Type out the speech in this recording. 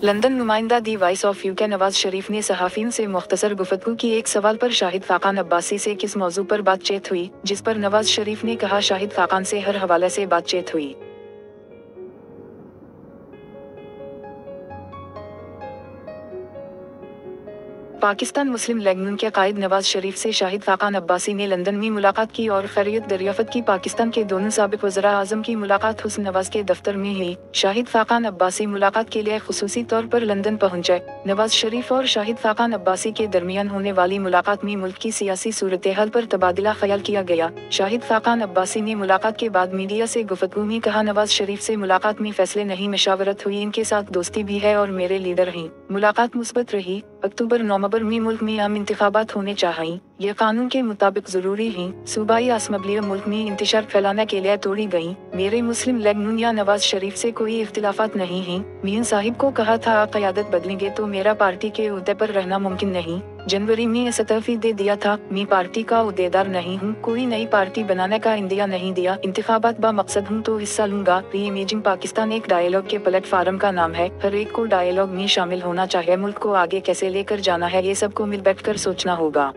London नुमाइंदा the voice of UK Nawaz Sharif ने सहाफियों से मुख्तसर गुफ्तगू की। एक सवाल पर शाहिद खाकान अब्बासी से किस मौजू पर बातचीत हुई, जिस पर नवाज शरीफ ने कहा शाहिद खाकान से हर हवाले से बातचीत हुई। पाकिस्तान मुस्लिम लीग नून के कायद नवाज शरीफ से शाहिद खाकान अब्बासी ने लंदन में मुलाकात की और खैरियत दरियाफ्त की। पाकिस्तान के दोनों साबिक वज़रा आज़म की मुलाकात हुस्न नवाज के दफ्तर में हुई। शाहिद खाकान अब्बासी मुलाकात के लिए खुसूसी तौर पर लंदन पहुंचे। नवाज शरीफ और शाहिद खाकान अब्बासी के दरमियान होने वाली मुलाकात में मुल्क की सियासी सूरत हाल पर तबादला ख्याल किया गया। शाहिद खाकान अब्बासी ने मुलाकात के बाद मीडिया से गुफ्तगू में कहा, नवाज शरीफ से मुलाकात में फैसले नहीं मशावरत हुई, इनके साथ दोस्ती भी है और मेरे लीडर हैं। मुलाकात मुस्बत रही। अक्टूबर नवंबर में मुल्क में आम इंतखाबात होने चाहिए, यह कानून के मुताबिक जरूरी है। सूबाई असम्बलियां मुल्क में इंतशार फैलाने के लिए तोड़ी गयी। मेरे मुस्लिम लीग नून या नवाज शरीफ से कोई इख्तिलाफात नहीं है। मियां साहिब को कहा था आप क़यादत बदलेंगे तो मेरा पार्टी के उहदे पर रहना मुमकिन नहीं। जनवरी में इस्तीफा दे दिया था। मैं पार्टी का उहदेदार नहीं हूँ, कोई नई पार्टी बनाने का इंदिया नहीं दिया। इंतखाबात बा मकसद हूँ तो हिस्सा लूंगा। री इमेजिंग पाकिस्तान एक डायलॉग के प्लेटफार्म का नाम है। हर एक को डायलॉग में शामिल होना चाहिए। मुल्क को आगे कैसे लेकर जाना है, ये सबको मिल बैठ कर सोचना होगा।